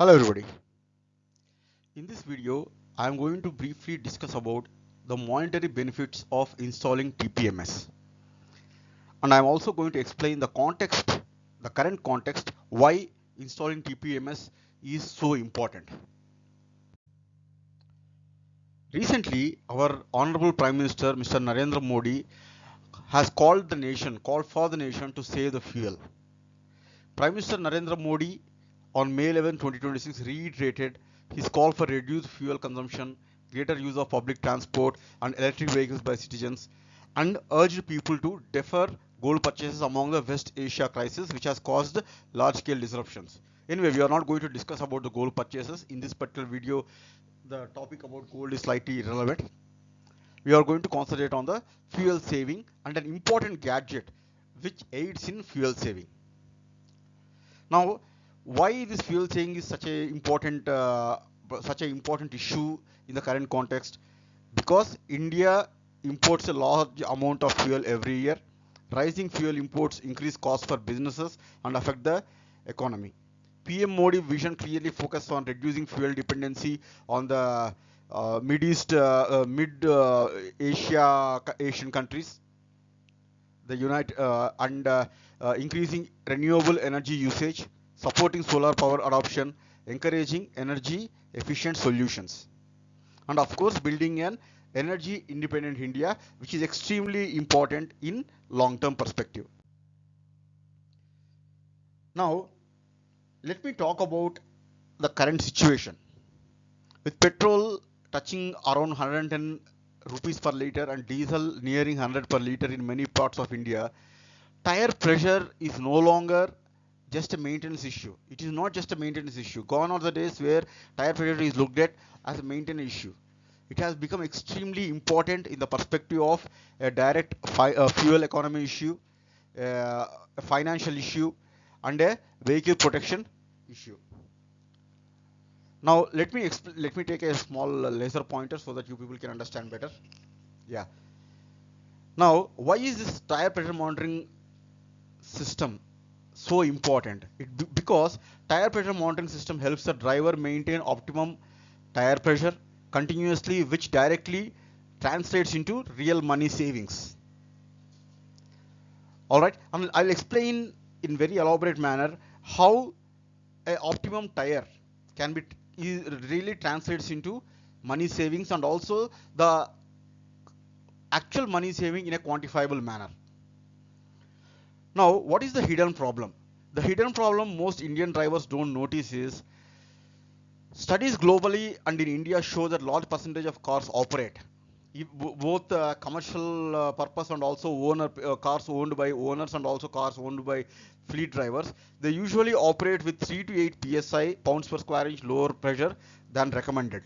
Hello everybody. In this video, I am going to briefly discuss about the monetary benefits of installing TPMS. And I am also going to explain the context, the current context, why installing TPMS is so important. Recently, our Honorable Prime Minister, Mr. Narendra Modi, has called for the nation to save the fuel. Prime Minister Narendra Modi on May 11, 2026 reiterated his call for reduced fuel consumption, greater use of public transport and electric vehicles by citizens, and urged people to defer gold purchases among the West Asia crisis, which has caused large-scale disruptions. Anyway, we are not going to discuss about the gold purchases in this particular video. The topic about gold is slightly irrelevant. We are going to concentrate on the fuel saving and an important gadget which aids in fuel saving. Now, why this fuel saving is such an important issue in the current context? Because India imports a large amount of fuel every year. Rising fuel imports increase costs for businesses and affect the economy. PM Modi vision clearly focused on reducing fuel dependency on the mid Asian countries, the increasing renewable energy usage, supporting solar power adoption, encouraging energy efficient solutions, and of course building an energy independent India, which is extremely important in long term perspective. Now let me talk about the current situation. With petrol touching around 110 rupees per liter and diesel nearing 100 per liter in many parts of India, tire pressure is no longer just a maintenance issue. It is not just a maintenance issue. Gone are the days where tire pressure is looked at as a maintenance issue. It has become extremely important in the perspective of a direct fuel economy issue, a financial issue, and a vehicle protection issue. Now let me take a small laser pointer so that you people can understand better. Yeah. Now, why is this tire pressure monitoring system so important? Because tire pressure monitoring system helps the driver maintain optimum tire pressure continuously, which directly translates into real money savings. All right, I'll explain in very elaborate manner how a optimum tire can be really translates into money savings, and also the actual money saving in a quantifiable manner. Now, what is the hidden problem? The hidden problem most Indian drivers don't notice is studies globally and in India show that large percentage of cars operate, both commercial purpose and also cars owned by owners and also cars owned by fleet drivers. They usually operate with 3 to 8 psi pounds per square inch lower pressure than recommended.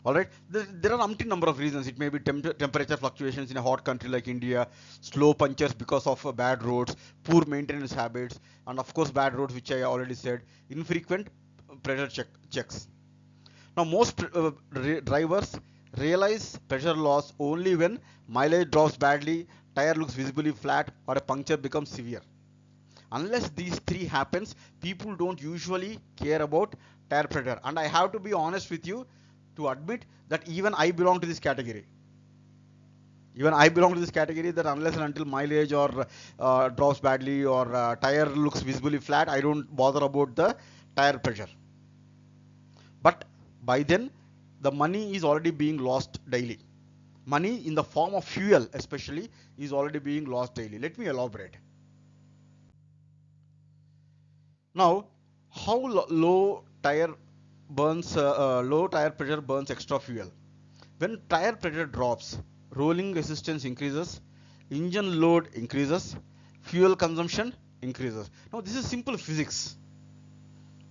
All right, there are umpteen number of reasons. It may be temperature fluctuations in a hot country like India, slow punctures because of bad roads, poor maintenance habits, and of course bad roads, which I already said, infrequent pressure checks. Now most drivers realize pressure loss only when mileage drops badly, tire looks visibly flat, or a puncture becomes severe. Unless these three happens, people don't usually care about tire pressure. And I have to be honest with you to admit that even I belong to this category. Even I belong to this category that unless and until mileage or drops badly or tire looks visibly flat, I don't bother about the tire pressure. But by then, the money is already being lost daily. Money in the form of fuel, especially, is already being lost daily. Let me elaborate. Now, how low tire pressure burns extra fuel? When tire pressure drops, rolling resistance increases, engine load increases, fuel consumption increases. Now, this is simple physics.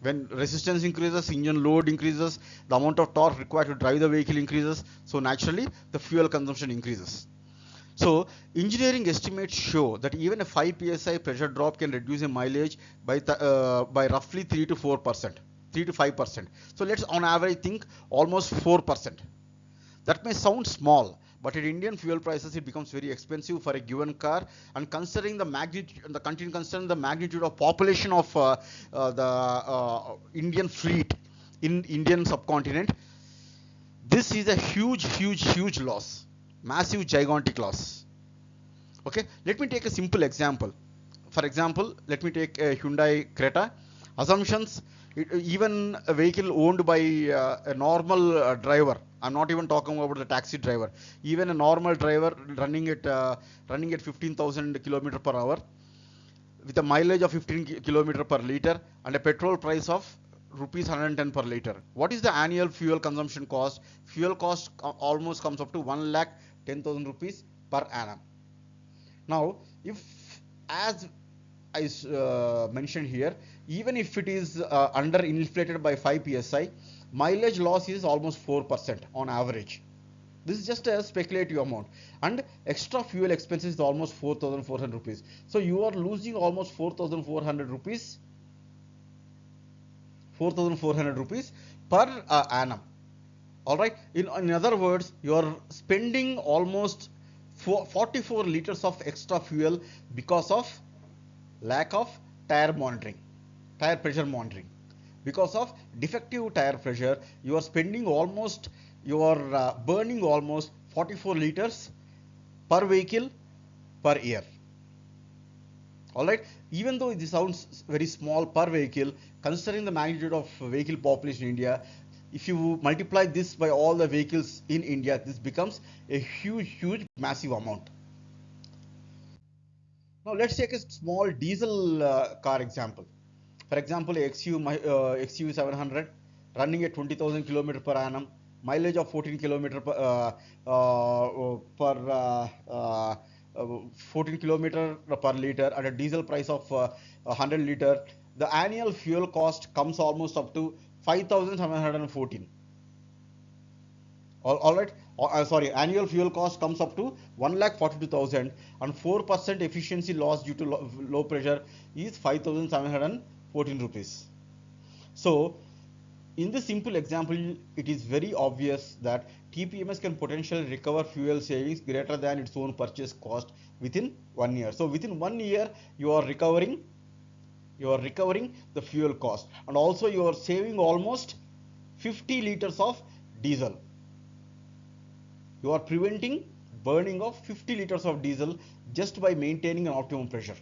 When resistance increases, engine load increases, the amount of torque required to drive the vehicle increases, so naturally the fuel consumption increases. So engineering estimates show that even a 5 psi pressure drop can reduce a mileage by roughly 3 to 4%, 3 to 5%. So let's on average think almost 4%. That may sound small, but at Indian fuel prices it becomes very expensive for a given car. And considering the magnitude, considering the magnitude of population of the Indian fleet in Indian subcontinent, this is a huge loss, massive gigantic loss. Okay, let me take a simple example. For example, let me take a Hyundai Creta. Assumptions, even a vehicle owned by a normal driver, I'm not even talking about the taxi driver, even a normal driver running at 15,000 kilometer per hour with a mileage of 15 kilometer per liter and a petrol price of rupees 110 per liter. What is the annual fuel consumption cost? Fuel cost almost comes up to 1 lakh 10,000 rupees per annum. Now, if, as I mentioned here, even if it is under inflated by 5 psi, mileage loss is almost 4% on average. This is just a speculative amount, and extra fuel expenses is almost 4,400 rupees. So you are losing almost 4,400 rupees, 4,400 rupees per annum. All right. In other words, you are spending almost 44 liters of extra fuel because of lack of tire monitoring, tire pressure monitoring. Because of defective tire pressure, you are spending almost, you are burning almost 44 liters per vehicle per year. All right. Even though this sounds very small per vehicle, considering the magnitude of vehicle population in India, if you multiply this by all the vehicles in India, this becomes a huge massive amount. Now let's take a small diesel car example. For example, XU 700 running at 20,000 kilometer per annum, mileage of 14 kilometer per 14 kilometer per liter, at a diesel price of 100 liter. The annual fuel cost comes almost up to 5,714. All right. Sorry, annual fuel cost comes up to 1,42,000, and 4% efficiency loss due to low pressure is 5,714 rupees. So, in this simple example, it is very obvious that TPMS can potentially recover fuel savings greater than its own purchase cost within 1 year. So, within 1 year, you are recovering the fuel cost, and also you are saving almost 50 liters of diesel. You are preventing burning of 50 liters of diesel just by maintaining an optimum pressure.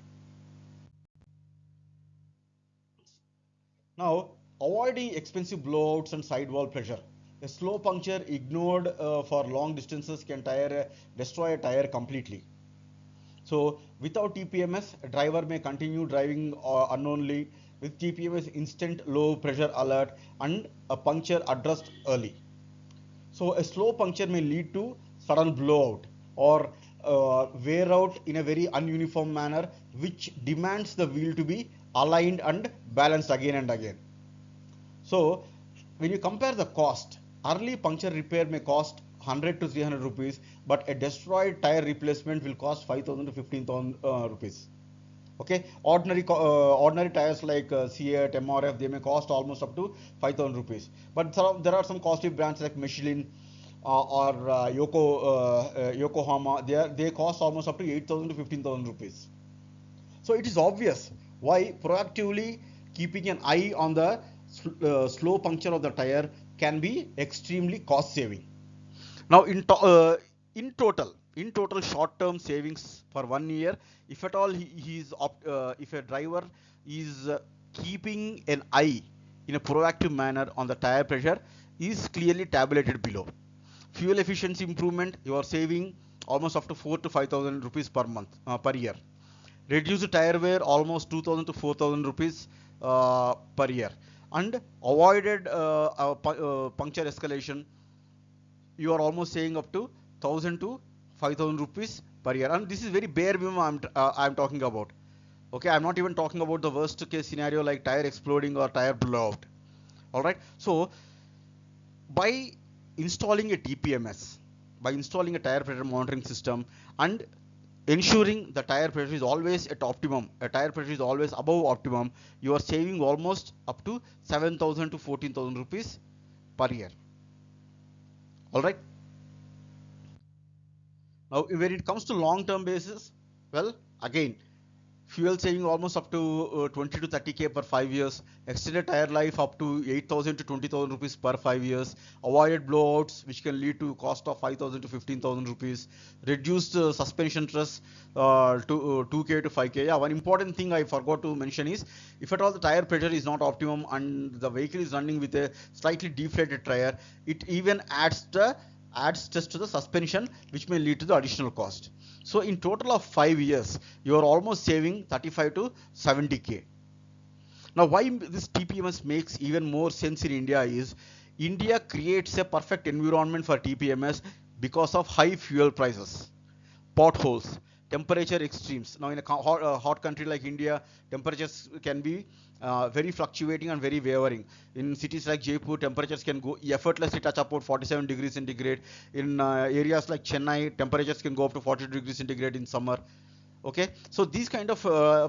Now, avoiding expensive blowouts and sidewall pressure. A slow puncture ignored for long distances can destroy a tire completely. So, without TPMS, a driver may continue driving unknowingly. With TPMS, instant low pressure alert and a puncture addressed early. So a slow puncture may lead to sudden blowout or wear out in a very ununiform manner, which demands the wheel to be aligned and balanced again and again. So when you compare the cost, early puncture repair may cost 100 to 300 rupees, but a destroyed tire replacement will cost 5,000 to 15,000 rupees. Okay, ordinary tires like C8, MRF, they may cost almost up to 5,000 rupees. But there are some costly brands like Michelin or Yokohama. They cost almost up to 8,000 to 15,000 rupees. So it is obvious why proactively keeping an eye on the slow puncture of the tire can be extremely cost saving. Now, in total short-term savings for 1 year, if at all if a driver is keeping an eye in a proactive manner on the tire pressure, is clearly tabulated below. Fuel efficiency improvement, you are saving almost up to 4 to 5,000 rupees per month per year. Reduce tire wear almost 2,000 to 4,000 rupees per year, and avoided puncture escalation, you are almost saying up to 1,000 to 5,000 rupees per year, and this is very bare minimum I'm talking about. Okay, I'm not even talking about the worst case scenario like tire exploding or tire blowout. All right, so by installing a TPMS, by installing a tire pressure monitoring system and ensuring the tire pressure is always at optimum, a tire pressure is always above optimum, you are saving almost up to 7,000 to 14,000 rupees per year. All right. Now, when it comes to long-term basis, well, again, fuel saving almost up to 20 to 30k per 5 years, extended tire life up to 8,000 to 20,000 rupees per 5 years, avoided blowouts which can lead to cost of 5,000 to 15,000 rupees, reduced suspension stress to 2k to 5k. Yeah, one important thing I forgot to mention is, if at all the tire pressure is not optimum and the vehicle is running with a slightly deflated tire, it even adds stress to the suspension, which may lead to the additional cost. So in total of 5 years, you are almost saving 35 to 70k. Now, why this TPMS makes even more sense in India is, India creates a perfect environment for TPMS because of high fuel prices, potholes, temperature extremes. Now, in a hot country like India, temperatures can be very fluctuating and very wavering. In cities like Jaipur, temperatures can go effortlessly touch about 47 degrees centigrade. In areas like Chennai, temperatures can go up to 40 degrees centigrade in summer. Okay, so these kind of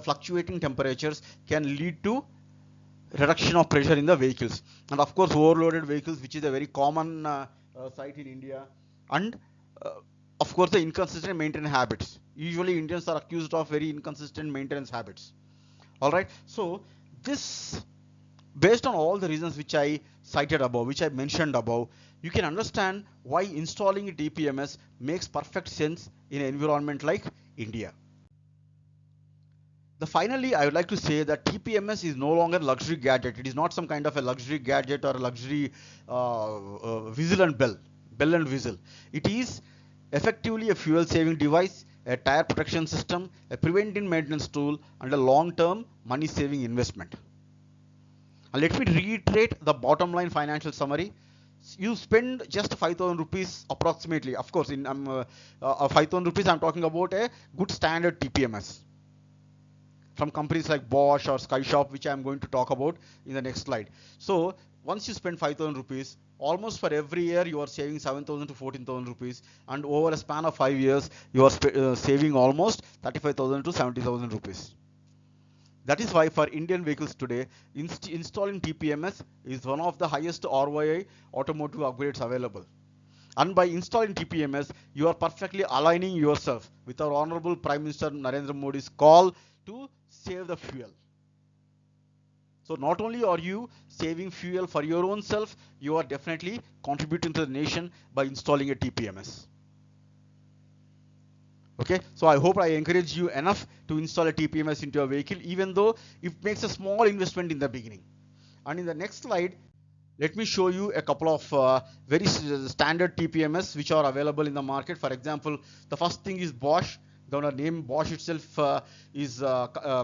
fluctuating temperatures can lead to reduction of pressure in the vehicles, and of course overloaded vehicles, which is a very common sight in India, and uh, of course the inconsistent maintenance habits. Usually Indians are accused of very inconsistent maintenance habits. All right, so this, based on all the reasons which I cited above, which I mentioned above, you can understand why installing a TPMS makes perfect sense in an environment like India. Finally, I would like to say that TPMS is no longer a luxury gadget. It is not some kind of a luxury gadget or a luxury whistle and bell and whistle. It is effectively a fuel saving device, a tire protection system, a preventive maintenance tool, and a long-term money saving investment. And let me reiterate the bottom line financial summary. You spend just 5,000 rupees approximately. Of course, in 5,000 rupees, I'm talking about a good standard TPMS from companies like Bosch or SkyShop, which I'm going to talk about in the next slide. So once you spend 5,000 rupees, almost for every year you are saving 7,000 to 14,000 rupees, and over a span of 5 years you are saving almost 35,000 to 70,000 rupees. That is why for Indian vehicles today, installing TPMS is one of the highest ROI automotive upgrades available. And by installing TPMS, you are perfectly aligning yourself with our Honorable Prime Minister Narendra Modi's call to save the fuel. So not only are you saving fuel for your own self, you are definitely contributing to the nation by installing a TPMS. Okay, so I hope I encourage you enough to install a TPMS into your vehicle, even though it makes a small investment in the beginning. And in the next slide, let me show you a couple of very standard TPMS which are available in the market. For example, the first thing is Bosch. The name Bosch itself is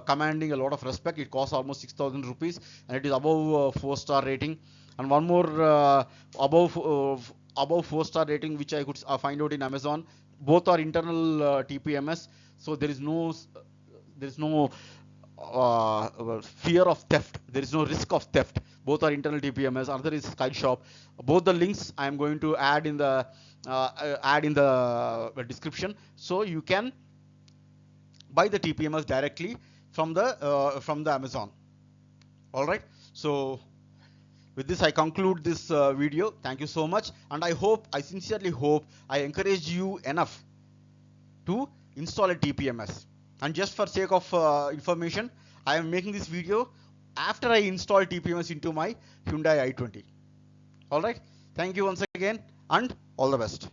commanding a lot of respect. It costs almost 6,000 rupees and it is above 4-star rating. And one more above 4-star rating which I could find out in Amazon. Both are internal TPMS, so there is no fear of theft. There is no risk of theft. Both are internal TPMS. Another is SkyShop. Both the links I am going to add in the description, so you can buy the TPMS directly from the Amazon. All right. So with this, I conclude this video. Thank you so much, and I sincerely hope I encouraged you enough to install a TPMS. And just for sake of information, I am making this video after I install TPMS into my Hyundai i20. All right. Thank you once again, and all the best.